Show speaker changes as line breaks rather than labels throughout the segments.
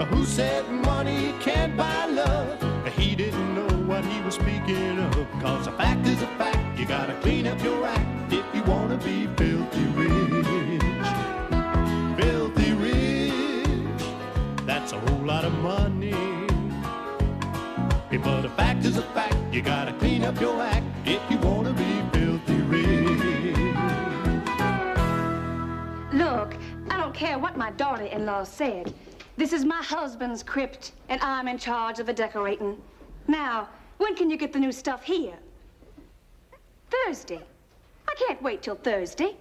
Who said money can't buy love? He didn't know what he was speaking of. Cause a fact is a fact, you gotta clean up your act if you wanna be filthy rich. Filthy rich, that's a whole lot of money. But a fact is a fact, you gotta clean up your act if you wanna be filthy rich.
Look, I don't care what my daughter-in-law said. This is my husband's crypt, and I'm in charge of the decorating. Now, when can you get the new stuff here? Thursday. I can't wait till Thursday.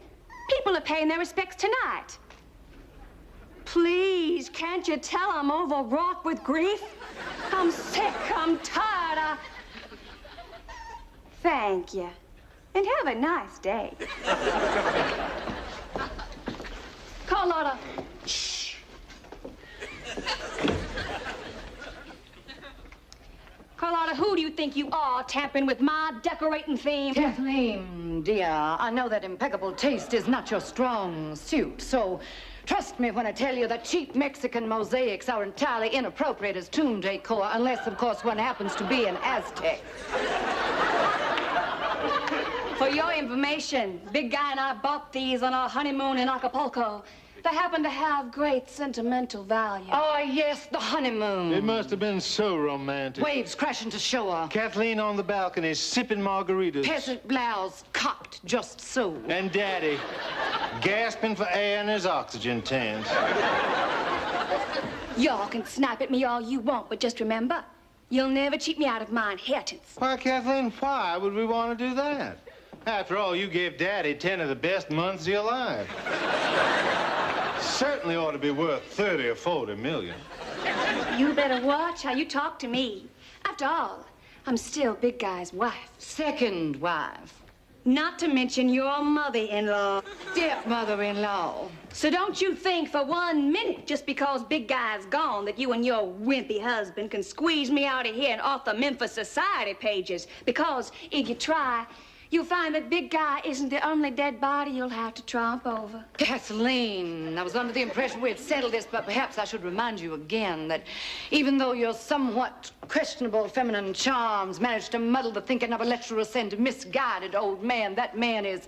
People are paying their respects tonight. Please, can't you tell I'm overwrought with grief? I'm sick, I'm tired, Thank you. And have a nice day. Carlotta. Shh. Carlotta, who do you think you are tampering with my decorating theme?
Kathleen, dear, I know that impeccable taste is not your strong suit, so trust me when I tell you that cheap Mexican mosaics are entirely inappropriate as tomb decor, unless, of course, one happens to be an Aztec.
For your information, Big Guy and I bought these on our honeymoon in Acapulco. They happen to have great sentimental value.
Oh, yes, the honeymoon.
It must have been so romantic.
Waves crashing to shore.
Kathleen on the balcony sipping margaritas.
Peasant blouse cocked just so.
And Daddy gasping for air in his oxygen tent.
Y'all can snipe at me all you want, but just remember, you'll never cheat me out of my inheritance.
Why, Kathleen, why would we want to do that? After all, you gave Daddy 10 of the best months of your life. Certainly ought to be worth 30 or 40 million.
You better watch how you talk to me. After all, I'm still Big Guy's wife.
Second wife.
Not to mention your mother-in-law.
Stepmother-in-law.
So don't you think for 1 minute, just because Big Guy's gone, that you and your wimpy husband can squeeze me out of here and off the Memphis Society pages. Because if you try, you'll find that Big Guy isn't the only dead body you'll have to tromp over.
Kathleen, I was under the impression we had settled this, but perhaps I should remind you again that even though your somewhat questionable feminine charms managed to muddle the thinking of a lecherous and misguided old man, that man is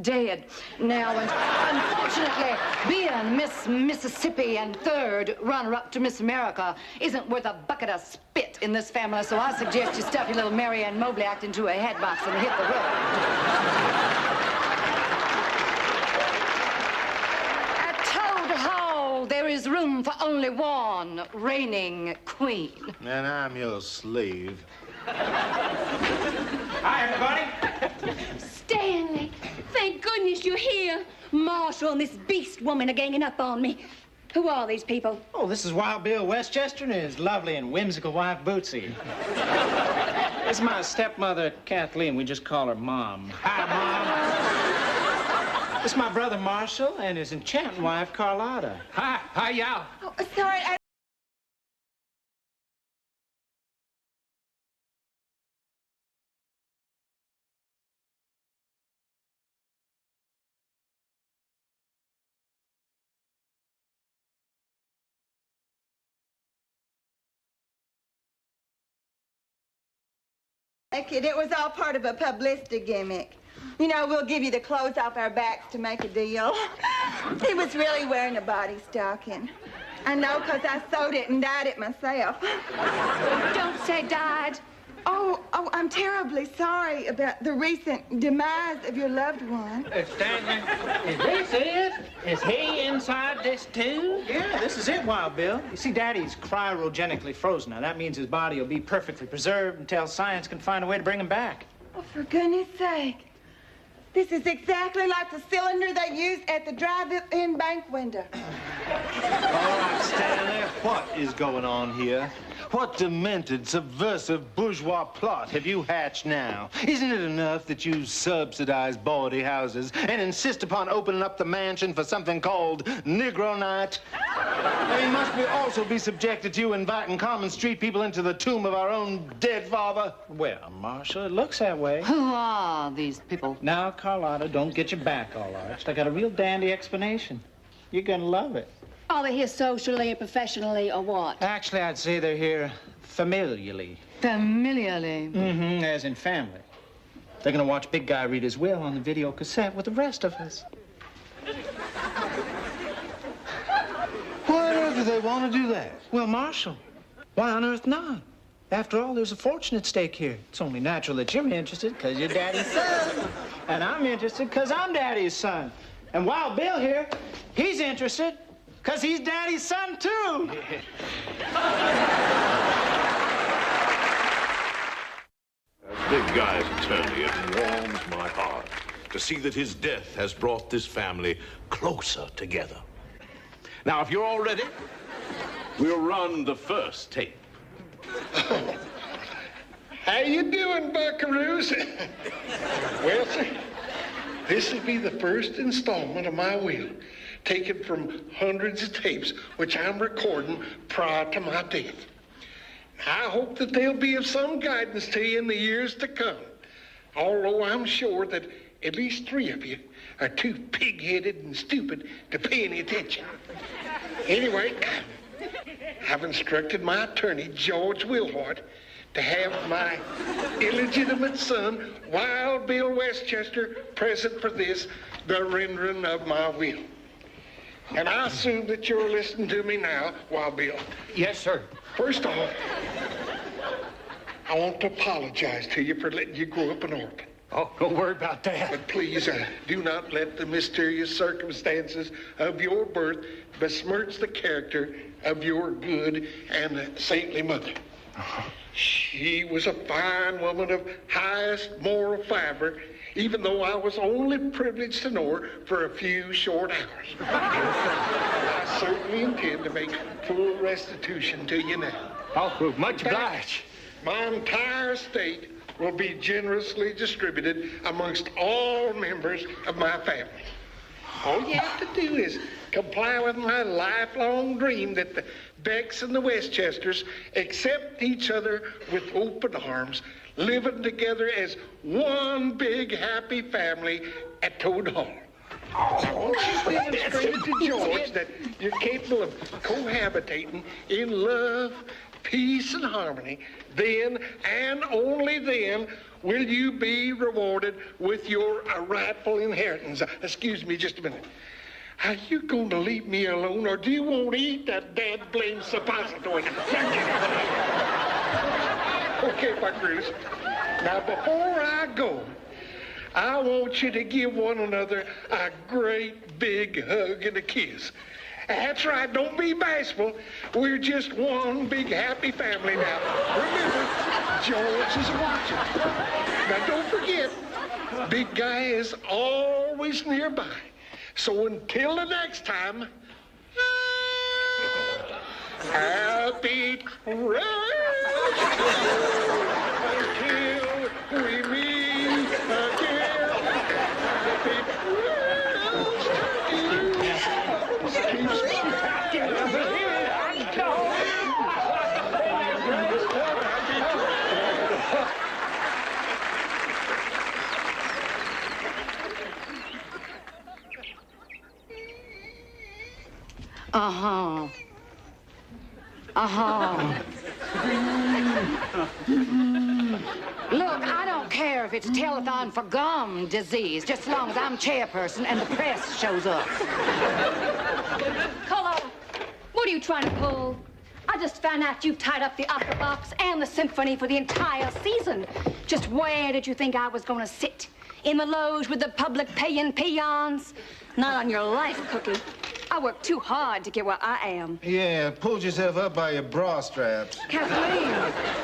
dead now. And unfortunately, being Miss Mississippi and third runner-up to Miss America isn't worth a bucket of spit in this family, so I suggest you stuff your little Mary Ann Mobley act into a headbox and hit the road. At Toad Hall, there is room for only one reigning queen.
And I'm your slave.
Hi, everybody.
Stanley, thank goodness you're here. Marshall and this beast woman are ganging up on me. Who are these people?
Oh, this is Wild Bill Westchester and his lovely and whimsical wife, Bootsy. This is my stepmother, Kathleen. We just call her Mom. Hi, Mom. This is my brother, Marshall, and his enchanting wife, Carlotta. Hi. Hi, y'all.
Oh, sorry, it was all part of a publicity gimmick. You know, we'll give you the clothes off our backs to make a deal. He was really wearing a body stocking. I know, because I sewed it and dyed it myself.
Don't say died.
Oh, I'm terribly sorry about the recent demise of your loved one.
Stanley, is this it? Is he inside this too? Yeah, this is it, Wild Bill. You see, Daddy's cryogenically frozen. Now, that means his body will be perfectly preserved until science can find a way to bring him back.
Oh, for goodness sake. This is exactly like the cylinder they used at the drive-in bank window.
All right, Stanley, what is going on here? What demented, subversive bourgeois plot have you hatched now? Isn't it enough that you subsidize bawdy houses and insist upon opening up the mansion for something called Negro Night? I mean, must we also be subjected to you inviting common street people into the tomb of our own dead father?
Well, Marshall, it looks that way.
Who are these people?
Now, Carlotta, don't get your back all arched. I got a real dandy explanation. You're gonna love it.
Are they here socially or professionally or what?
Actually, I'd say they're here familiarly.
Familiarly?
Mm-hmm, as in family. They're gonna watch Big Guy read his will on the video cassette with the rest of us.
Why on earth do they want to do that?
Well, Marshal, why on earth not? After all, there's a fortune at stake here. It's only natural that you're interested because you're Daddy's son. And I'm interested because I'm Daddy's son. And Wild Bill here, he's interested because he's Daddy's son, too.
As Big Guy's attorney, it warms my heart to see that his death has brought this family closer together. Now, if you're all ready, we'll run the first tape.
How you doing, buckaroos? Well, sir, this will be the first installment of my will, taken from hundreds of tapes which I'm recording prior to my death. I hope that they'll be of some guidance to you in the years to come, although I'm sure that at least 3 of you are too pig-headed and stupid to pay any attention. Anyway, I've instructed my attorney, George Wilhart, to have my illegitimate son, Wild Bill Westchester, present for this, the rendering of my will. And I assume that you're listening to me now, Wild Bill.
Yes, sir.
First off, I want to apologize to you for letting you grow up an orphan.
Oh, don't worry about that.
But please, do not let the mysterious circumstances of your birth besmirch the character of your good and saintly mother. She was a fine woman of highest moral fiber, even though I was only privileged to know her for a few short hours. I certainly intend to make full restitution to you now.
Oh, much obliged.
My entire estate will be generously distributed amongst all members of my family. All you have to do is comply with my lifelong dream that the Becks and the Westchesters accept each other with open arms, living together as one big happy family at Toad Hall. I want you to demonstrate to George that you're capable of cohabitating in love, peace, and harmony. Then, and only then, will you be rewarded with your rightful inheritance. Excuse me just a minute. Are you going to leave me alone, or do you want to eat that dad-blamed suppository? Okay, buckaroos. Now, before I go, I want you to give one another a great big hug and a kiss. That's right, don't be bashful. We're just one big happy family now. Remember, George is watching. Now, don't forget, Big Guy is always nearby. So until the next time, happy Christmas until we meet again. Happy
Uh-huh. Uh-huh. Look, I don't care if it's telethon for gum disease, just as long as I'm chairperson and the press shows up.
Carlotta, what are you trying to pull? I just found out you've tied up the opera box and the symphony for the entire season. Just where did you think I was going to sit? In the loge with the public paying peons? Not on your life, Cookie. I worked too hard to get where I am.
Yeah, pulled yourself up by your bra straps.
Kathleen,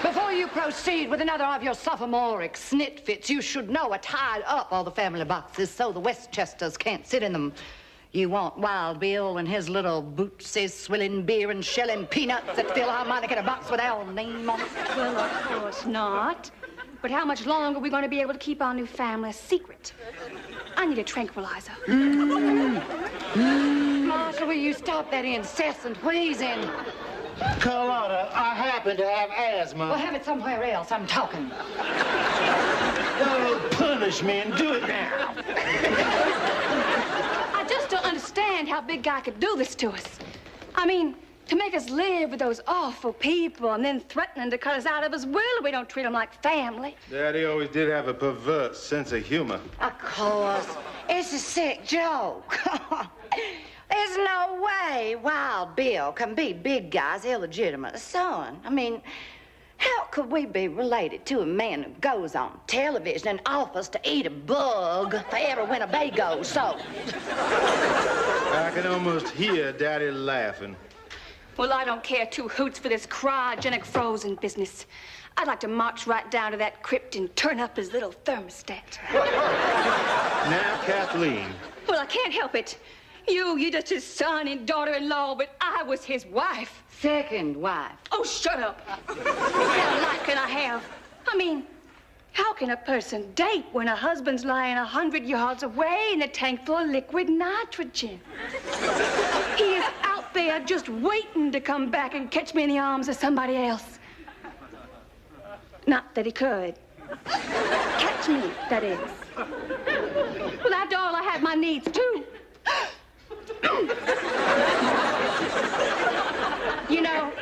before you proceed with another of your sophomoric snit fits, you should know I tied up all the family boxes so the Westchesters can't sit in them. You want Wild Bill and his little bootses swilling beer and shelling peanuts at Philharmonic in a box with our name on it?
Well, of course not. But how much longer are we going to be able to keep our new family a secret? I need a tranquilizer.
Marshal, will you stop that incessant wheezing?
Carlotta, I happen to have asthma.
Well, have it somewhere else. I'm talking.
Oh, punish me and do it now.
I just don't understand how Big Guy could do this to us. I mean, to make us live with those awful people and then threatening to cut us out of his will if we don't treat them like family.
Daddy always did have a perverse sense of humor.
Of course. It's a sick joke. There's no way Wild Bill can be Big Guy's illegitimate son. I mean, how could we be related to a man who goes on television and offers to eat a bug for every Winnebago sold?
I can almost hear Daddy laughing.
Well, I don't care two hoots for this cryogenic frozen business. I'd like to march right down to that crypt and turn up his little thermostat.
Now, Kathleen.
Well, I can't help it. You're just his son and daughter-in-law, but I was his wife.
Second wife.
Oh, shut up. What kind of life can I have? I mean, how can a person date when a husband's lying 100 yards away in a tank full of liquid nitrogen? He is out there just waiting to come back and catch me in the arms of somebody else. Not that he could. Catch me, that is. Well, after all, I have my needs, too. You know,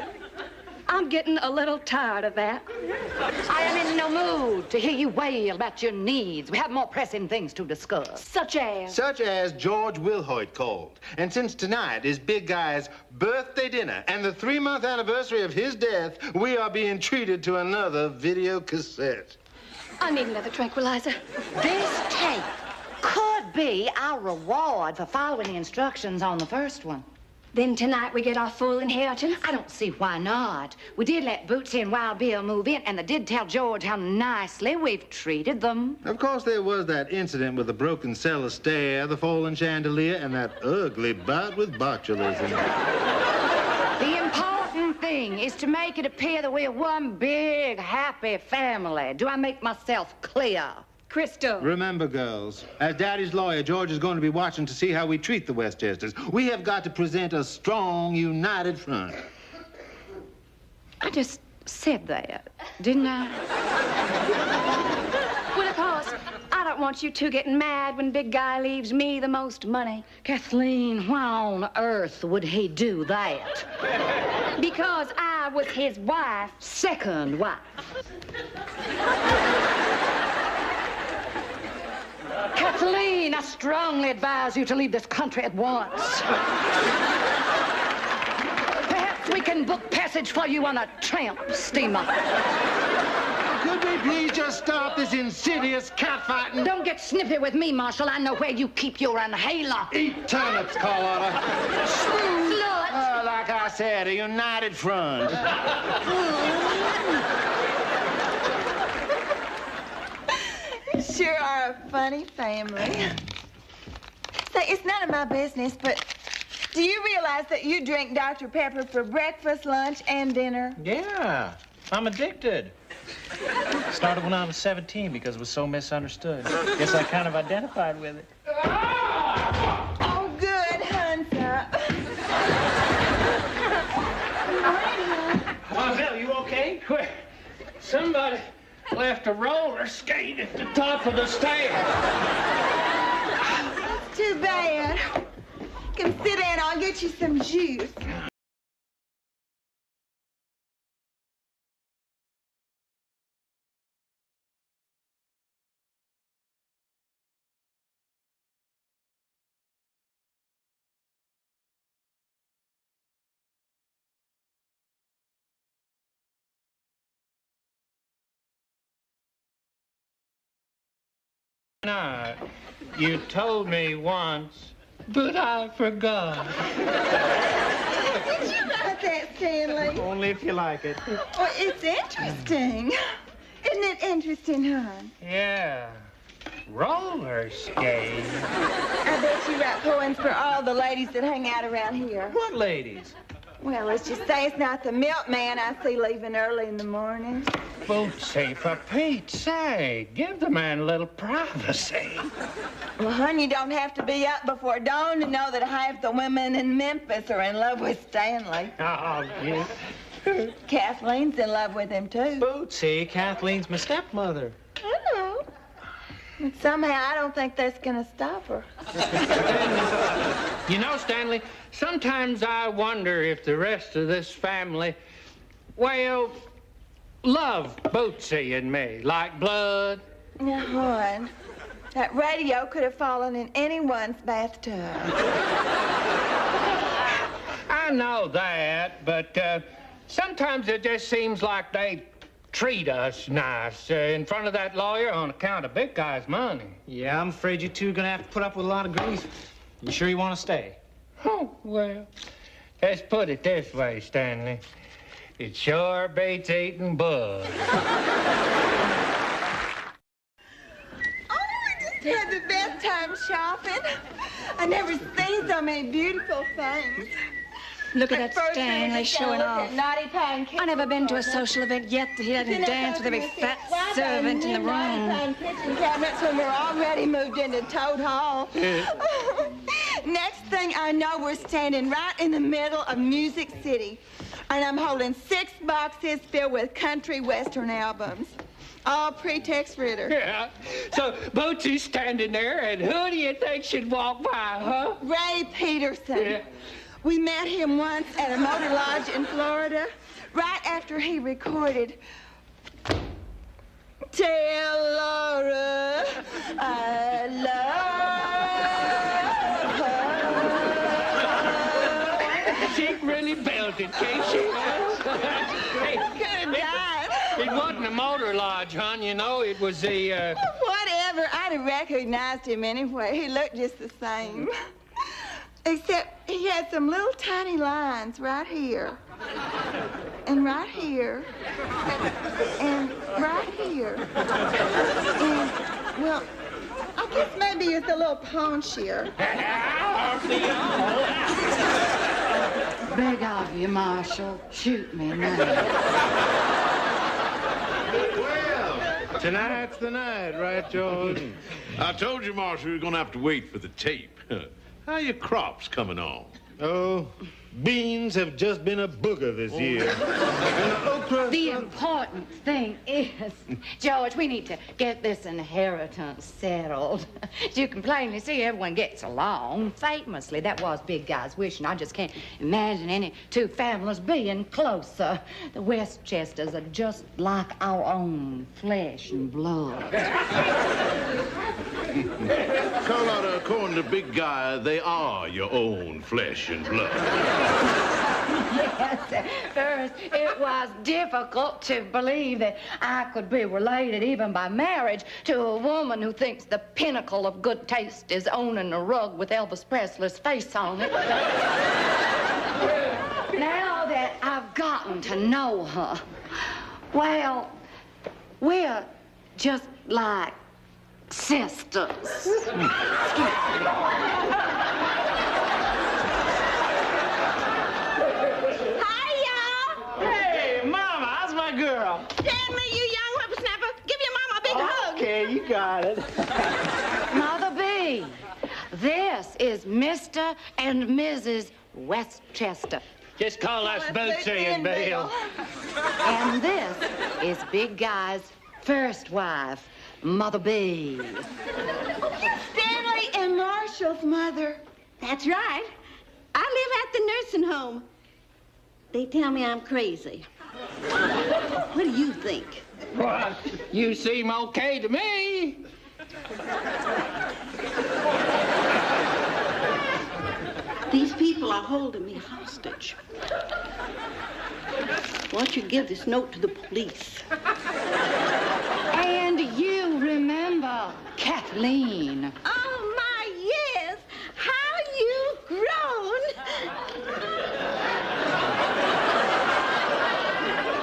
I'm getting a little tired of that.
I am in no mood to hear you wail about your needs. We have more pressing things to discuss.
Such as?
Such as George Wilhoit called. And since tonight is Big Guy's birthday dinner and the 3-month anniversary of his death, we are being treated to another video cassette.
I need another tranquilizer.
This tape could be our reward for following the instructions on the first one.
Then tonight we get our full inheritance?
I don't see why not. We did let Bootsy and Wild Bill move in, and they did tell George how nicely we've treated them.
Of course, there was that incident with the broken cellar stair, the fallen chandelier, and that ugly bout with botulism.
The important thing is to make it appear that we're one big, happy family. Do I make myself clear?
Crystal.
Remember, girls, as Daddy's lawyer, George is going to be watching to see how we treat the Westchesters. We have got to present a strong, united front.
I just said that, didn't I?
Well, of course, I don't want you two getting mad when Big Guy leaves me the most money.
Kathleen, why on earth would he do that?
Because I was his wife.
Second wife. Kathleen, I strongly advise you to leave this country at once. Perhaps we can book passage for you on a tramp steamer.
Could we please just stop this insidious catfighting?
Don't get snippy with me, Marshal. I know where you keep your inhaler.
Eat turnips, Carlotta.
Slut!
Oh, like I said, a united front.
Sure are a funny family. Say, it's none of my business, but do you realize that you drink Dr. Pepper for breakfast, lunch, and dinner?
Yeah, I'm addicted. Started when I was 17 because it was so misunderstood. Guess I kind of identified with it.
Oh, good, Hunter.
Oh, Bill, you okay? Quick. Somebody left a roller skate at the top of the stairs.
That's too bad. Come sit down, I'll get you some juice.
No, you told me once, but I forgot.
Did you write that, Stanley?
Only if you like it.
Well, it's interesting. Isn't it interesting, hon?
Yeah. Roller skate.
I bet you write poems for all the ladies that hang out around here.
What ladies?
Well, let's just say it's not the milkman I see leaving early in the morning.
Bootsy, for Pete's sake, give the man a little privacy.
Well, hon, you don't have to be up before dawn to know that half the women in Memphis are in love with Stanley.
Oh, yeah.
Kathleen's in love with him, too.
Bootsy, Kathleen's my stepmother.
I know. But somehow I don't think that's gonna stop her.
You know, Stanley, sometimes I wonder if the rest of this family, well, love Bootsy and me like blood.
Now, hon, that radio could have fallen in anyone's bathtub.
I know that, but sometimes it just seems like they treat us nice in front of that lawyer on account of Big Guy's money.
Yeah, I'm afraid you two are gonna have to put up with a lot of grief. You sure you want to stay?
Oh, well, let's put it this way, Stanley. It sure beats eating bud.
Had the best time shopping. I never seen so many beautiful things.
Look at that Stanley showing off.
Naughty pancakes.
I've never been to a social event yet that he doesn't dance with every fat servant in the room.
Kitchen cabinets when we're already moved into Toad Hall. Next thing I know, we're standing right in the middle of Music City. And I'm holding 6 boxes filled with country western albums. All pre-Tex Ritter.
Yeah. So Bootsy's standing there, and who do you think should walk by, huh?
Ray Peterson.
Yeah.
We met him once at a motor lodge in Florida, right after he recorded Tell Laura I love her.
She really belted, can't she? Hey,
Good God.
it wasn't a motor lodge, hon, you know. It was the,
Whatever. I'd have recognized him anyway. He looked just the same. Except he had some little tiny lines right here. And right here. And right here. And, well, I guess maybe it's a little paunchier.
Beg of you, Marshal. Shoot me now.
Well, tonight's the night, right, George? I told you, Marshal, you're going to have to wait for the tape. How are your crops coming on?
Oh, beans have just been a booger this year. And the okra...
The important thing is, George, we need to get this inheritance settled. As you can plainly see, everyone gets along famously. That was Big Guy's wish, and I just can't imagine any two families being closer. The Westchesters are just like our own flesh and blood.
Carlotta, according to Big Guy, they are your own flesh and blood.
Yes, first it was difficult to believe that I could be related even by marriage to a woman who thinks the pinnacle of good taste is owning a rug with Elvis Presley's face on it. Now that I've gotten to know her, well, we're just like sisters.
Girl.
Stanley, you young whippersnapper, give your mama a big hug.
Okay, you got it.
Mother B, this is Mr. and Mrs. Westchester.
just call us Bootsy and Bill.
And this is Big Guy's first wife, Mother B.
Stanley and Marshall's mother.
That's right. I live at the nursing home. They tell me I'm crazy. What do you think?
Well, you seem okay to me.
These people are holding me hostage. Why don't you give this note to the police?
And you remember Kathleen.
Oh, my, yes. How you've grown.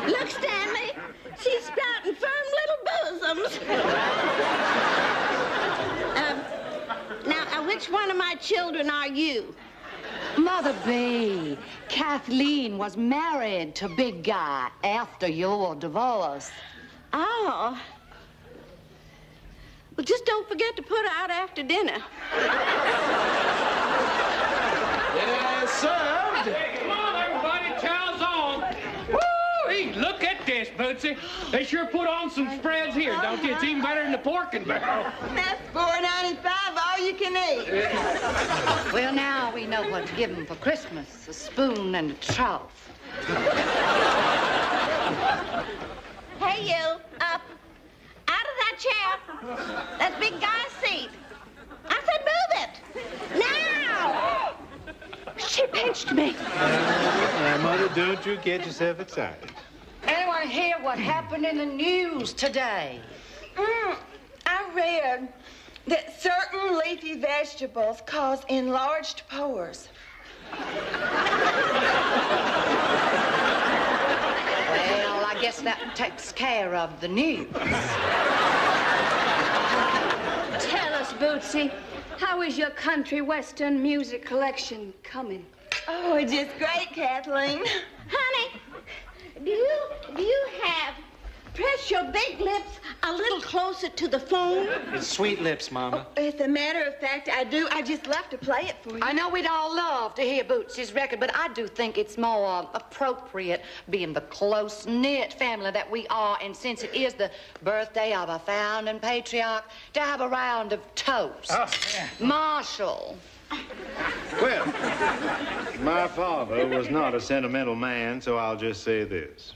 Look, Stanley. She's sprouting firm little bosoms. Now, which one of my children are you?
Mother B, Kathleen was married to Big Guy after your divorce.
Oh. Well, just don't forget to put her out after dinner.
Served.
Hey, come on, everybody, chow's on. Woo! Eat look at this, Bootsy. They sure put on some spreads here, don't you? It's even better than the pork and barrel.
That's $4.95, all you can eat.
Well, now we know what to give them for Christmas. A spoon and a trough.
Hey, you, up. Out of that chair. That's big guy's seat. I said move it. Now! She pinched me.
Now, Mother, don't you get yourself excited.
Anyone hear what happened in the news today?
I read that certain leafy vegetables cause enlarged pores.
Well, I guess that takes care of the news.
Tell us, Bootsy, how is your country western music collection coming?
Oh, it's just great, Kathleen.
Honey, do you have... Press your big lips a little closer to the phone.
It's Sweet Lips, Mama.
As a matter of fact, I do. I just left to play it for you.
I know we'd all love to hear Bootsy's record, but I do think it's more appropriate, being the close-knit family that we are, and since it is the birthday of a founding patriarch, to have a round of toast.
Oh, yeah.
Marshall.
Well, my father was not a sentimental man, so I'll just say this.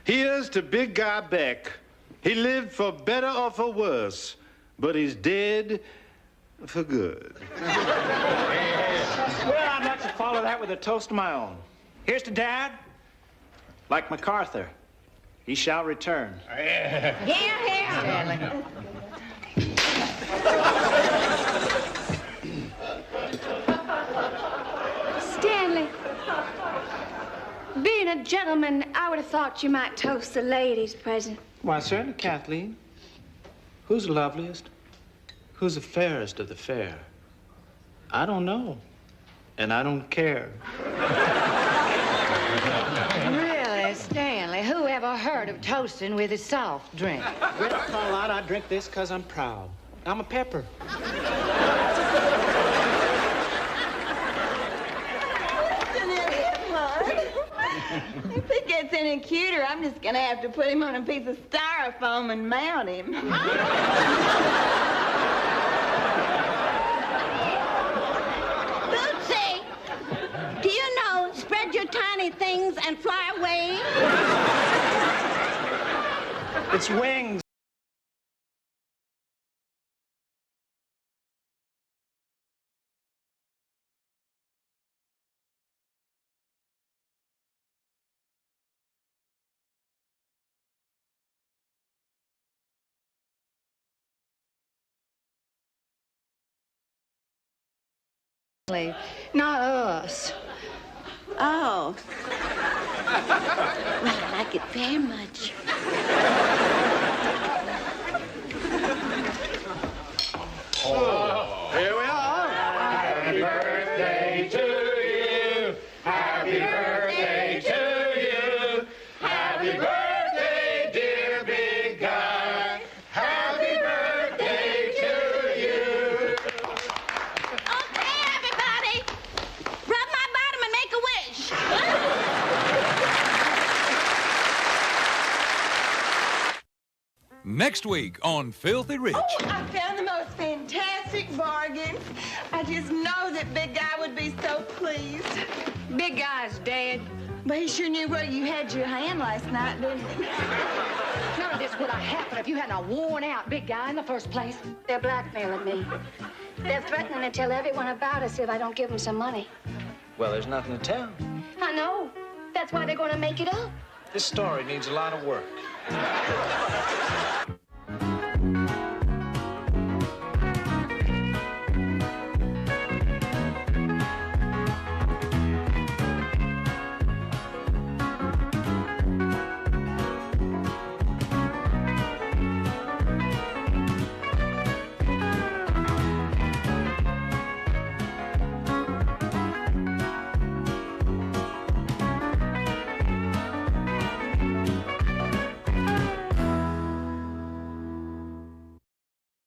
Here's to Big Guy Beck. He lived for better or for worse, but he's dead for good.
Well, I'd like to follow that with a toast of my own. Here's to Dad. Like MacArthur, he shall return.
Here, here.
Stanley, being a gentleman, I would have thought you might toast the ladies present.
Why, certainly, Kathleen. Who's the loveliest? Who's the fairest of the fair? I don't know, and I don't care.
Really, Stanley, who ever heard of toasting with a soft drink?
Great call out, I drink this because I'm proud. I'm a pepper.
If he gets any cuter, I'm just gonna have to put him on a piece of styrofoam and mount him.
Bootsy, do you know spread your tiny things and fly away?
It's wings.
Not us.
Oh. Well, I like it very much.
Here we are.
Happy birthday to you. Happy birthday to you. Happy birthday, dear big guy. Happy birthday to you.
Okay, everybody. Rub my bottom and make a wish.
Next week on Filthy Rich.
Oh, I found the most fantastic bargain. I just know that Big Guy would be so pleased.
Big guy's dead.
But he sure knew where you had your hand last night, didn't he?
None of this would have happened if you hadn't a worn-out big guy in the first place.
They're blackmailing me. They're threatening to tell everyone about us if I don't give them some money.
Well, there's nothing to tell.
I know. That's why they're going to make it up.
This story needs a lot of work.